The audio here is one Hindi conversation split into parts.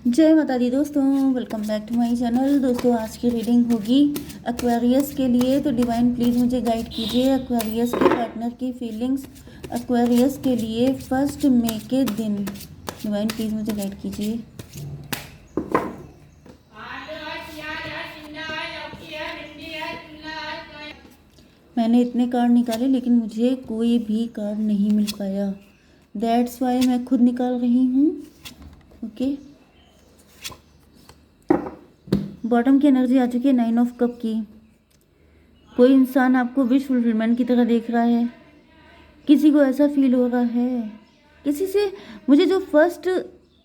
जय माता दी दोस्तों, welcome back to my channel. दोस्तों आज की रीडिंग होगी एक्वेरियस के लिए। तो डिवाइन प्लीज़ मुझे गाइड कीजिए एक्वेरियस के पार्टनर की फीलिंग्स एक्वेरियस के लिए 1 मई के दिन। डिवाइन प्लीज़ मुझे गाइड कीजिए। मैंने इतने कार्ड निकाले लेकिन मुझे कोई भी कार्ड नहीं मिल पाया। दैट्स वाई मैं खुद निकाल रही हूँ। ओके, बॉटम की एनर्जी आ चुकी है 9 ऑफ कप की। कोई इंसान आपको विश फुलफिलमेंट की तरह देख रहा है। किसी को ऐसा फील हो रहा है किसी से। मुझे जो फर्स्ट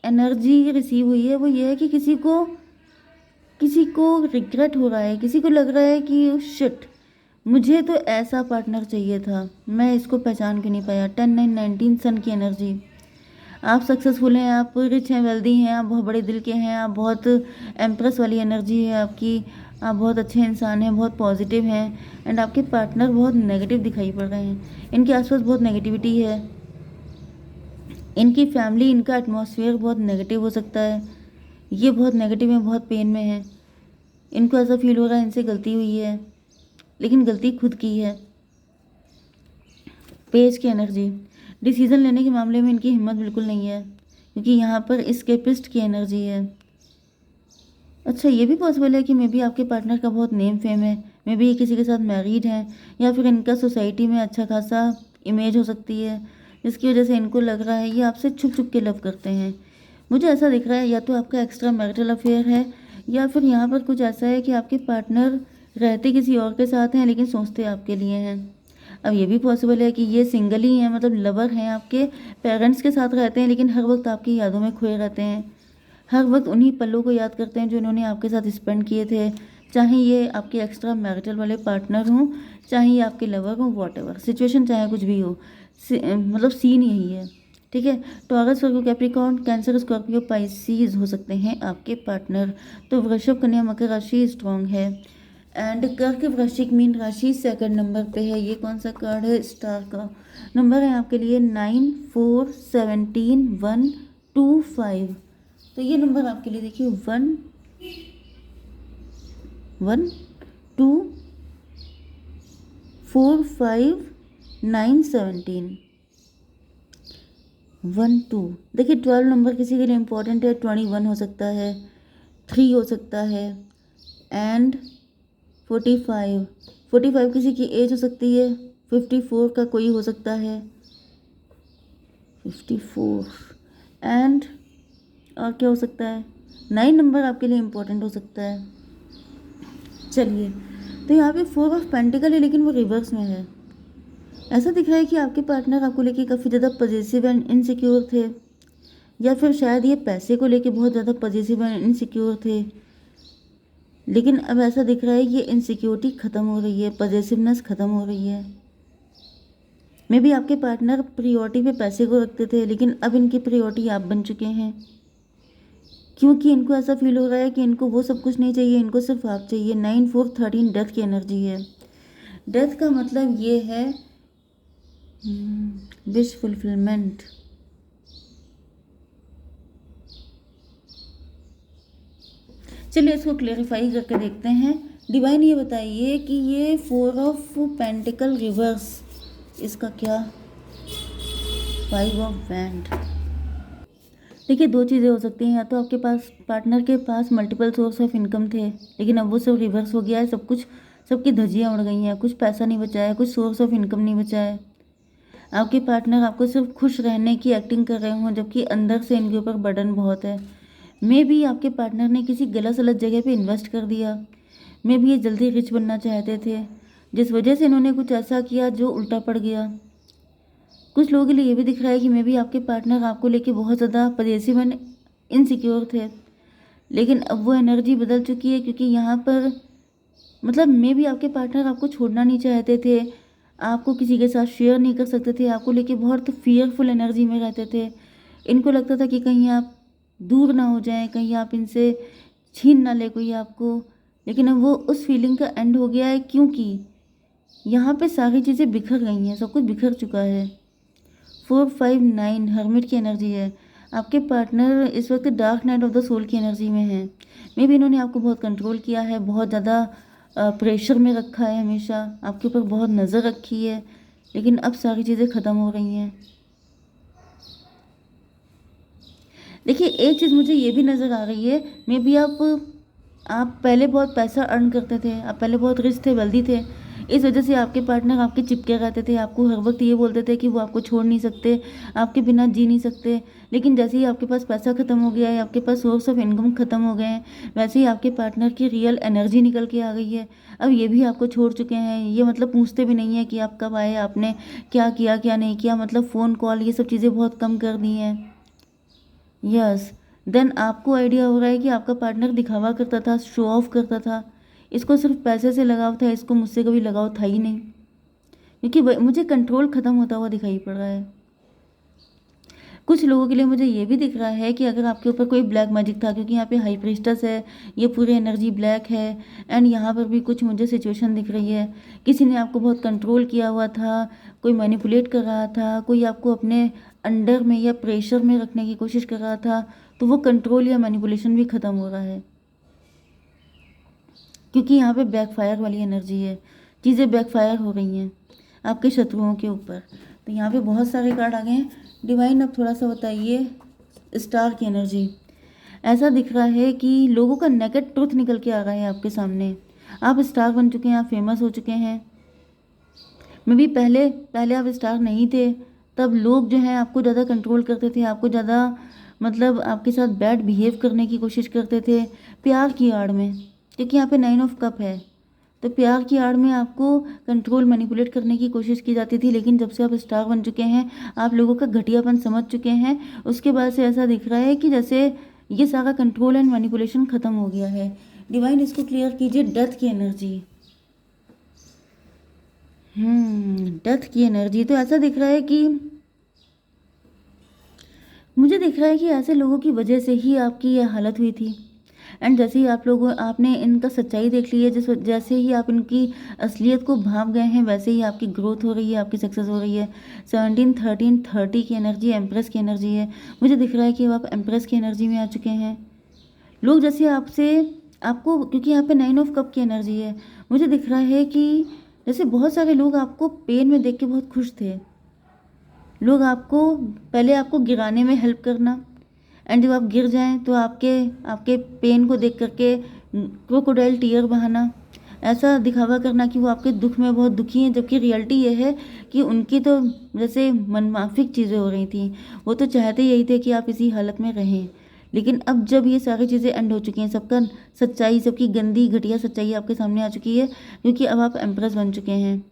एनर्जी रिसीव हुई है वो ये है कि किसी को रिग्रेट हो रहा है, किसी को लग रहा है कि शिट, मुझे तो ऐसा पार्टनर चाहिए था, मैं इसको पहचान क्यों नहीं पाया। 10 9 19 सन की एनर्जी। आप सक्सेसफुल हैं, आप रिच हैं, वेल्दी हैं, आप बहुत बड़े दिल के हैं, आप बहुत एम्प्रेस वाली एनर्जी है आपकी। आप बहुत अच्छे इंसान हैं, बहुत पॉजिटिव हैं। एंड आपके पार्टनर बहुत नेगेटिव दिखाई पड़ रहे हैं। इनके आसपास बहुत नेगेटिविटी है। इनकी फैमिली, इनका एटमॉस्फेयर बहुत नेगेटिव हो सकता है। ये बहुत नेगेटिव है, बहुत पेन में है। इनको ऐसा फील हो रहा है इनसे गलती हुई है, लेकिन गलती खुद की है। पेज की एनर्जी। डिसीजन लेने के मामले में इनकी हिम्मत बिल्कुल नहीं है, क्योंकि यहाँ पर एस्केपिस्ट की एनर्जी है। अच्छा, ये भी पॉसिबल है कि मे बी आपके पार्टनर का बहुत नेम फेम है, मे बी ये किसी के साथ मैरिड हैं, या फिर इनका सोसाइटी में अच्छा खासा इमेज हो सकती है, जिसकी वजह से इनको लग रहा है ये आपसे छुप छुप के लव करते हैं। मुझे ऐसा दिख रहा है या तो आपका एक्स्ट्रा मैरिटल अफेयर है, या फिर यहाँ पर कुछ ऐसा है कि आपके पार्टनर रहते किसी और के साथ हैं लेकिन सोचते आपके लिए हैं। अब ये भी पॉसिबल है कि ये सिंगल ही हैं, मतलब लवर हैं, आपके पेरेंट्स के साथ रहते हैं लेकिन हर वक्त आपकी यादों में खोए रहते हैं। हर वक्त उन्हीं पलों को याद करते हैं जो इन्होंने आपके साथ स्पेंड किए थे। चाहे ये आपके एक्स्ट्रा मैरिटल वाले पार्टनर हों, चाहे ये आपके लवर हों, वॉटएवर सिचुएशन चाहे कुछ भी हो, मतलब सीन यही है। ठीक है, टॉरस, वर्गो, कैप्रिकॉर्न, कैंसर, स्कॉर्पियो, पाइसीज हो सकते हैं आपके पार्टनर। तो वृषभ, कन्या, मकर राशि स्ट्रॉन्ग है। एंड कर्क, वृश्चिक, मीन राशि सेकंड नंबर पे है। ये कौन सा कार्ड है? स्टार का नंबर है आपके लिए 9 4 17 1 2 5। तो ये नंबर आपके लिए देखिए 1 1 2 4 5 9 17 1 2। देखिए 12 नंबर किसी के लिए इम्पोर्टेंट है। 21 हो सकता है, 3 हो सकता है, एंड 45 किसी की एज हो सकती है। 54 का कोई हो सकता है, 54। एंड और क्या हो सकता है? 9 नंबर आपके लिए इम्पोर्टेंट हो सकता है। चलिए, तो यहाँ पे 4 ऑफ पेंटिकल है लेकिन वो रिवर्स में है। ऐसा दिख रहा है कि आपके पार्टनर आपको लेके काफ़ी ज़्यादा पॉजिटिव एंड इनसिक्योर थे, या फिर शायद ये पैसे को लेके बहुत ज़्यादा पॉजिटिव एंड इनसिक्योर थे। लेकिन अब ऐसा दिख रहा है ये इनसिक्योरिटी ख़त्म हो रही है, पॉजिटिवनेस ख़त्म हो रही है। मे बी आपके पार्टनर प्रियोरिटी पे पैसे को रखते थे, लेकिन अब इनकी प्रियोरिटी आप बन चुके हैं, क्योंकि इनको ऐसा फील हो रहा है कि इनको वो सब कुछ नहीं चाहिए, इनको सिर्फ आप चाहिए। 9 4 13 डेथ की एनर्जी है। डेथ का मतलब ये है विश फुलफिलमेंट। चलिए इसको क्लेरिफाई करके देखते हैं। डिवाइन ये बताइए कि ये 4 ऑफ पेंटिकल रिवर्स, इसका क्या? 5 ऑफ वैंड। देखिए दो चीज़ें हो सकती हैं, या तो आपके पास पार्टनर के पास मल्टीपल सोर्स ऑफ इनकम थे, लेकिन अब वो सब रिवर्स हो गया है। सब कुछ, सबकी धज्जियाँ उड़ गई हैं। कुछ पैसा नहीं बचा है, कुछ सोर्स ऑफ इनकम नहीं बचा है। आपके पार्टनर आपको सिर्फ खुश रहने की एक्टिंग कर रहे हों, जबकि अंदर से इनके ऊपर बर्डन बहुत है। मे भी आपके पार्टनर ने किसी गलत सलत जगह पे इन्वेस्ट कर दिया। मे भी ये जल्दी रिच बनना चाहते थे, जिस वजह से इन्होंने कुछ ऐसा किया जो उल्टा पड़ गया। कुछ लोगों के लिए ये भी दिख रहा है कि मे बी आपके पार्टनर आपको लेके बहुत ज़्यादा पॉजिटिव एंड इनसिक्योर थे, लेकिन अब वो एनर्जी बदल चुकी है, क्योंकि यहाँ पर मतलब मे बी आपके पार्टनर आपको छोड़ना नहीं चाहते थे, आपको किसी के साथ शेयर नहीं कर सकते थे, आपको लेके बहुत फियरफुल एनर्जी में रहते थे। इनको लगता था कि कहीं आप दूर ना हो जाएं, कहीं आप इनसे छीन ना ले कोई आपको। लेकिन अब वो उस फीलिंग का एंड हो गया है, क्योंकि यहाँ पे सारी चीज़ें बिखर गई हैं, सब कुछ बिखर चुका है। 4 5 9 हर्मिट की एनर्जी है। आपके पार्टनर इस वक्त dark night of the soul की एनर्जी में है। मे बी इन्होंने आपको बहुत कंट्रोल किया है, बहुत ज़्यादा प्रेशर में रखा है, हमेशा आपके ऊपर बहुत नज़र रखी है, लेकिन अब सारी चीज़ें ख़त्म हो रही हैं। देखिए, एक चीज़ मुझे ये भी नज़र आ रही है, मे बी आप पहले बहुत पैसा अर्न करते थे, आप पहले बहुत रिच थे, वेल्दी थे, इस वजह से आपके पार्टनर आपके चिपके रहते थे, आपको हर वक्त ये बोलते थे कि वो आपको छोड़ नहीं सकते, आपके बिना जी नहीं सकते। लेकिन जैसे ही आपके पास पैसा ख़त्म हो गया है, आपके पास सोर्स ऑफ इनकम ख़त्म हो गए हैं, वैसे ही आपके पार्टनर की रियल एनर्जी निकल के आ गई है। अब ये भी आपको छोड़ चुके हैं, ये मतलब पूछते भी नहीं है कि आप कब आए, आपने क्या किया क्या नहीं किया, मतलब फ़ोन कॉल ये सब चीज़ें बहुत कम कर दी हैं। यस, देन आपको आइडिया हो रहा है कि आपका पार्टनर दिखावा करता था, शो ऑफ करता था, इसको सिर्फ पैसे से लगाव था, इसको मुझसे कभी लगाव था ही नहीं, क्योंकि मुझे कंट्रोल ख़त्म होता हुआ दिखाई पड़ रहा है। कुछ लोगों के लिए मुझे ये भी दिख रहा है कि अगर आपके ऊपर कोई ब्लैक मैजिक था, क्योंकि यहाँ पे हाई प्रीस्टेस है, ये पूरी एनर्जी ब्लैक है, एंड यहाँ पर भी कुछ मुझे सिचुएशन दिख रही है, किसी ने आपको बहुत कंट्रोल किया हुआ था, कोई मैनिपुलेट कर रहा था, कोई आपको अपने अंडर में या प्रेशर में रखने की कोशिश कर रहा था, तो वो कंट्रोल या मैनिपुलेशन भी ख़त्म हो रहा है, क्योंकि यहाँ पे बैकफायर वाली एनर्जी है, चीज़ें बैकफायर हो रही हैं आपके शत्रुओं के ऊपर। तो यहाँ पे बहुत सारे कार्ड आ गए हैं। डिवाइन, अब थोड़ा सा बताइए स्टार की एनर्जी। ऐसा दिख रहा है कि लोगों का नेकेड ट्रुथ निकल के आ रहा है आपके सामने, आप स्टार बन चुके हैं, आप फेमस हो चुके हैं। मे बी पहले पहले आप स्टार नहीं थे, तब लोग जो हैं आपको ज़्यादा कंट्रोल करते थे, आपको ज़्यादा मतलब आपके साथ बैड बिहेव करने की कोशिश करते थे, प्यार की आड़ में, क्योंकि यहाँ पे 9 ऑफ कप है, तो प्यार की आड़ में आपको कंट्रोल मैनिपुलेट करने की कोशिश की जाती थी। लेकिन जब से आप स्टार बन चुके हैं, आप लोगों का घटियापन समझ चुके हैं, उसके बाद से ऐसा दिख रहा है कि जैसे ये सारा कंट्रोल एंड मैनिपुलेशन ख़त्म हो गया है। डिवाइन, इसको क्लियर कीजिए, डेथ की एनर्जी। डेथ की एनर्जी, तो ऐसा दिख रहा है कि मुझे दिख रहा है कि ऐसे लोगों की वजह से ही आपकी ये हालत हुई थी, एंड जैसे ही आपने इनका सच्चाई देख ली है, जैसे ही आप इनकी असलियत को भाप गए हैं, वैसे ही आपकी ग्रोथ हो रही है, आपकी सक्सेस हो रही है। 17, 13, 30 की एनर्जी एम्प्रेस की एनर्जी है। मुझे दिख रहा है कि अब आप एम्प्रेस की एनर्जी में आ चुके हैं। लोग जैसे आपको, क्योंकि यहाँ पे 9 ऑफ कप की एनर्जी है, मुझे दिख रहा है कि जैसे बहुत सारे लोग आपको पेन में देख के बहुत खुश थे। लोग पहले आपको गिराने में हेल्प करना, एंड जब आप गिर जाएं तो आपके पेन को देख करके क्रोकोडाइल टीयर बहाना, ऐसा दिखावा करना कि वो आपके दुख में बहुत दुखी हैं, जबकि रियलिटी ये है कि उनकी तो जैसे मनमाफिक चीज़ें हो रही थी, वो तो चाहते यही थे कि आप इसी हालत में रहें। लेकिन अब जब ये सारी चीज़ें एंड हो चुकी हैं, सबकी गंदी घटिया सच्चाई आपके सामने आ चुकी है, क्योंकि अब आप एम्प्रेस बन चुके हैं,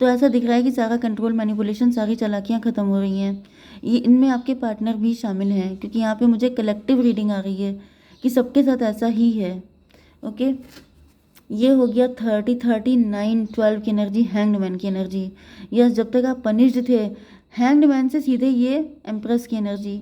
तो ऐसा दिख रहा है कि सारा कंट्रोल मैनिपुलेशन, सारी चालाकियाँ ख़त्म हो रही हैं। ये इनमें आपके पार्टनर भी शामिल हैं, क्योंकि यहाँ पे मुझे कलेक्टिव रीडिंग आ रही है कि सबके साथ ऐसा ही है। ओके, ये हो गया 30, 39, 12 की एनर्जी, हैंग्ड मैन की एनर्जी। यस, जब तक आप पनिश्ड थे, हैंग्ड मैन से सीधे ये एम्प्रेस की एनर्जी,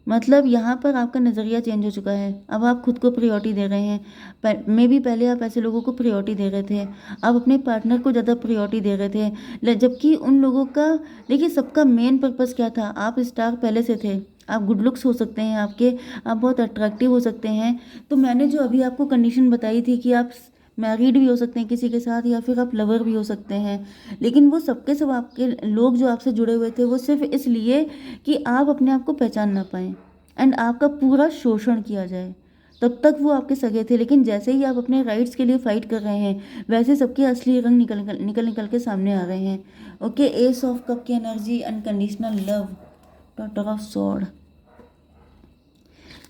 मतलब यहाँ पर आपका नज़रिया चेंज हो चुका है। अब आप खुद को प्रायोरिटी दे रहे हैं। मे बी पहले आप ऐसे लोगों को प्रायोरिटी दे रहे थे, आप अपने पार्टनर को ज़्यादा प्रायोरिटी दे रहे थे, जबकि उन लोगों का, देखिए सबका मेन पर्पस क्या था, आप स्टार पहले से थे, आप गुड लुक्स हो सकते हैं, आप बहुत अट्रैक्टिव हो सकते हैं। तो मैंने जो अभी आपको कंडीशन बताई थी कि आप मैरिड भी हो सकते हैं किसी के साथ, या फिर आप लवर भी हो सकते हैं, लेकिन वो सबके सब आपके लोग जो आपसे जुड़े हुए थे, वो सिर्फ इसलिए कि आप अपने आप को पहचान ना पाएँ एंड आपका पूरा शोषण किया जाए, तब तक वो आपके सगे थे। लेकिन जैसे ही आप अपने राइट्स के लिए फाइट कर रहे हैं, वैसे सबके असली रंग निकल के सामने आ रहे हैं। ओके, एस ऑफ कप की energy, unconditional love, daughter of sword.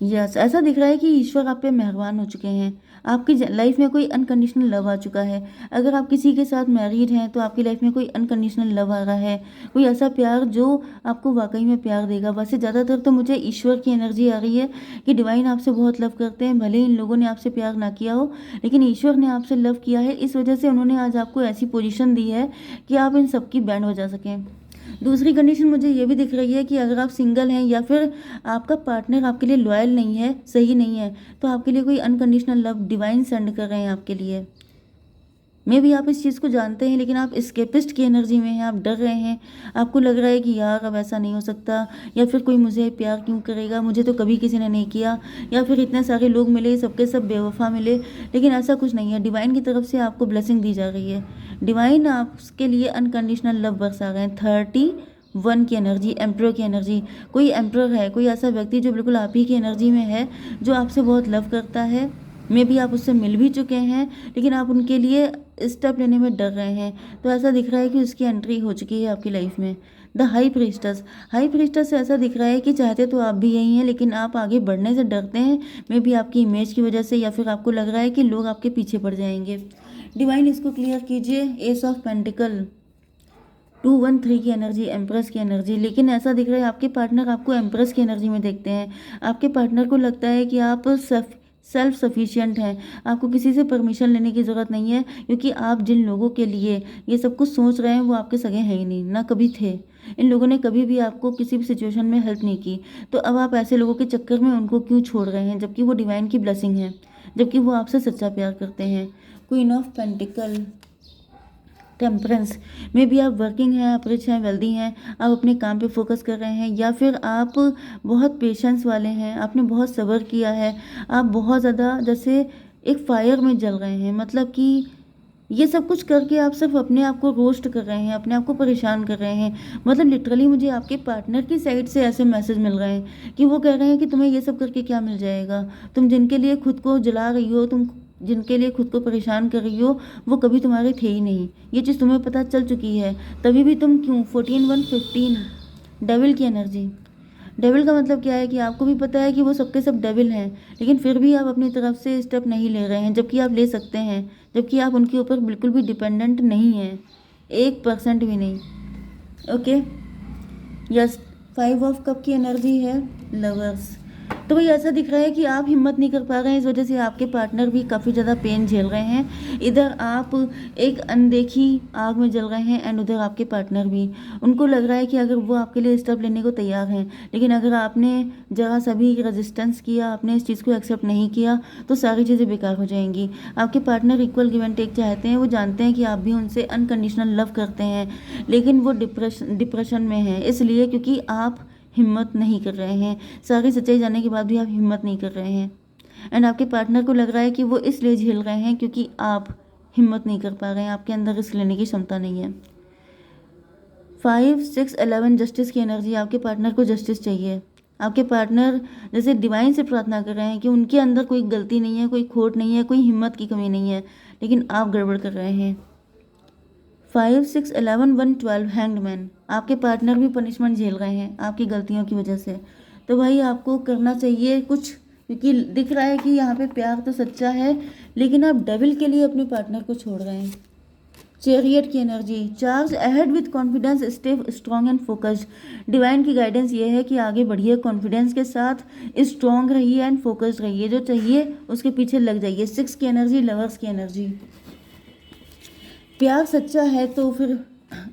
Yes, ऐसा दिख रहा है कि ईश्वर आप पे मेहरबान हो चुके हैं, आपकी लाइफ में कोई अनकंडीशनल लव आ चुका है। अगर आप किसी के साथ मैरिड हैं, तो आपकी लाइफ में कोई अनकंडीशनल लव आ रहा है, कोई ऐसा प्यार जो आपको वाकई में प्यार देगा। वैसे ज़्यादातर तो मुझे ईश्वर की एनर्जी आ रही है कि डिवाइन आपसे बहुत लव करते हैं, भले इन लोगों ने आपसे प्यार ना किया हो, लेकिन ईश्वर ने आपसे लव किया है, इस वजह से उन्होंने आज आपको ऐसी पोजीशन दी है कि आप इन सब की बैंड बजा सकें। दूसरी कंडीशन मुझे ये भी दिख रही है कि अगर आप सिंगल हैं, या फिर आपका पार्टनर आपके लिए लॉयल नहीं है, सही नहीं है, तो आपके लिए कोई अनकंडीशनल लव डिवाइन सेंड कर रहे हैं आपके लिए। मे भी आप इस चीज़ को जानते हैं, लेकिन आप एस्केपिस्ट की एनर्जी में हैं, आप डर रहे हैं, आपको लग रहा है कि यार अब ऐसा नहीं हो सकता, या फिर कोई मुझे प्यार क्यों करेगा, मुझे तो कभी किसी ने नहीं किया, या फिर इतने सारे लोग मिले, सबके सब बेवफा मिले। लेकिन ऐसा कुछ नहीं है, डिवाइन की तरफ से आपको ब्लेसिंग दी जा रही है। डिवाइन आपके लिए अनकंडीशनल लव बरसा रहे हैं। 31 की एनर्जी, एम्प्रर की एनर्जी। कोई एम्प्रर है, कोई ऐसा व्यक्ति जो बिल्कुल आप ही की एनर्जी में है, जो आपसे बहुत लव करता है। मे भी आप उससे मिल भी चुके हैं, लेकिन आप उनके लिए स्टेप लेने में डर रहे हैं। तो ऐसा दिख रहा है कि उसकी एंट्री हो चुकी है आपकी लाइफ में। द हाई प्रीस्टस, हाई प्रीस्टस से ऐसा दिख रहा है कि चाहते तो आप भी यही हैं, लेकिन आप आगे बढ़ने से डरते हैं। मे भी आपकी इमेज की वजह से, या फिर आपको लग रहा है कि लोग आपके पीछे पड़ जाएंगे। डिवाइन इसको क्लियर कीजिए। एस ऑफ पेंटिकल, 213 की एनर्जी, एम्प्रेस की एनर्जी। लेकिन ऐसा दिख रहा है आपके पार्टनर आपको एम्प्रेस की एनर्जी में देखते हैं। आपके पार्टनर को लगता है कि आप सेल्फ सफिशिएंट हैं, आपको किसी से परमिशन लेने की ज़रूरत नहीं है, क्योंकि आप जिन लोगों के लिए ये सब कुछ सोच रहे हैं वो आपके सगे हैं ही नहीं, ना कभी थे। इन लोगों ने कभी भी आपको किसी भी सिचुएशन में हेल्प नहीं की, तो अब आप ऐसे लोगों के चक्कर में उनको क्यों छोड़ रहे हैं, जबकि वो डिवाइन की ब्लेसिंग है, जबकि वो आपसे सच्चा प्यार करते हैं। Queen of pentacle, temperance. में भी आप वर्किंग हैं, आप रिच हैं, वेल्दी हैं, आप अपने काम पे फोकस कर रहे हैं, या फिर आप बहुत पेशेंस वाले हैं, आपने बहुत सब्र किया है, आप बहुत ज़्यादा जैसे एक फायर में जल रहे हैं। मतलब कि ये सब कुछ करके आप सिर्फ अपने आप को रोस्ट कर रहे हैं, अपने आप को परेशान कर रहे हैं। मतलब लिटरली मुझे आपके पार्टनर की साइड से ऐसे मैसेज मिल रहे हैं कि वो कह रहे हैं कि तुम्हें ये सब करके क्या मिल जाएगा, तुम जिनके लिए खुद को जला रही हो, तुम जिनके लिए खुद को परेशान कर रही हो, वो कभी तुम्हारे थे ही नहीं। ये चीज़ तुम्हें पता चल चुकी है, तभी भी तुम क्यों। 14-1-15, डेविल की एनर्जी। डेविल का मतलब क्या है कि आपको भी पता है कि वो सबके सब डेविल हैं, लेकिन फिर भी आप अपनी तरफ से स्टेप नहीं ले रहे हैं, जबकि आप ले सकते हैं, जबकि आप उनके ऊपर बिल्कुल भी डिपेंडेंट नहीं हैं, 1% भी नहीं। Okay, yes. 5 ऑफ कप की एनर्जी है, लवर्स। तो भाई ऐसा दिख रहा है कि आप हिम्मत नहीं कर पा रहे हैं, इस वजह से आपके पार्टनर भी काफ़ी ज़्यादा पेन झेल रहे हैं। इधर आप एक अनदेखी आग में जल रहे हैं, एंड उधर आपके पार्टनर भी, उनको लग रहा है कि अगर वो आपके लिए स्टेप लेने को तैयार हैं, लेकिन अगर आपने ज़रा सा भी रेजिस्टेंस किया, आपने इस चीज़ को एक्सेप्ट नहीं किया, तो सारी चीज़ें बेकार हो जाएंगी। आपके partner equal give and take चाहते हैं, वो जानते हैं कि आप भी उनसे अनकंडीशनल लव करते हैं, लेकिन वो डिप्रेशन में हैं, इसलिए क्योंकि आप हिम्मत नहीं कर रहे हैं। सारी सच्चाई जानने के बाद भी आप हिम्मत नहीं कर रहे हैं, एंड आपके पार्टनर को लग रहा है कि वो इसलिए झेल रहे हैं क्योंकि आप हिम्मत नहीं कर पा रहे हैं, आपके अंदर रिस्क लेने की क्षमता नहीं है। 5, 6, 11 जस्टिस की एनर्जी। आपके पार्टनर को जस्टिस चाहिए। आपके पार्टनर जैसे डिवाइन से प्रार्थना कर रहे हैं कि उनके अंदर कोई गलती नहीं है, कोई खोट नहीं है, कोई हिम्मत की कमी नहीं है, लेकिन आप गड़बड़ कर रहे हैं। 5, 6, 11, 1, 12 हैंग्ड मैन। आपके पार्टनर भी पनिशमेंट झेल रहे हैं आपकी गलतियों की वजह से। तो भाई आपको करना चाहिए कुछ, क्योंकि दिख रहा है कि यहाँ पे प्यार तो सच्चा है, लेकिन आप डेविल के लिए अपने पार्टनर को छोड़ रहे हैं। चैरियट की energy. Charge ahead with confidence, stay strong and focused. Divine की गाइडेंस ये है कि आगे बढ़िए, कॉन्फिडेंस के साथ, स्ट्रॉन्ग रहिए एंड फोकस्ड रहिए, जो चाहिए उसके पीछे लग जाइए। 6 की एनर्जी, लवर्स की एनर्जी। प्यार सच्चा है तो फिर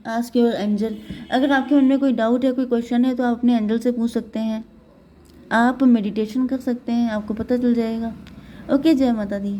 आस्क योर एंजल। अगर आपके मन में कोई डाउट है, कोई क्वेश्चन है, तो आप अपने एंजल से पूछ सकते हैं, आप मेडिटेशन कर सकते हैं, आपको पता चल जाएगा। ओके, जय माता दी।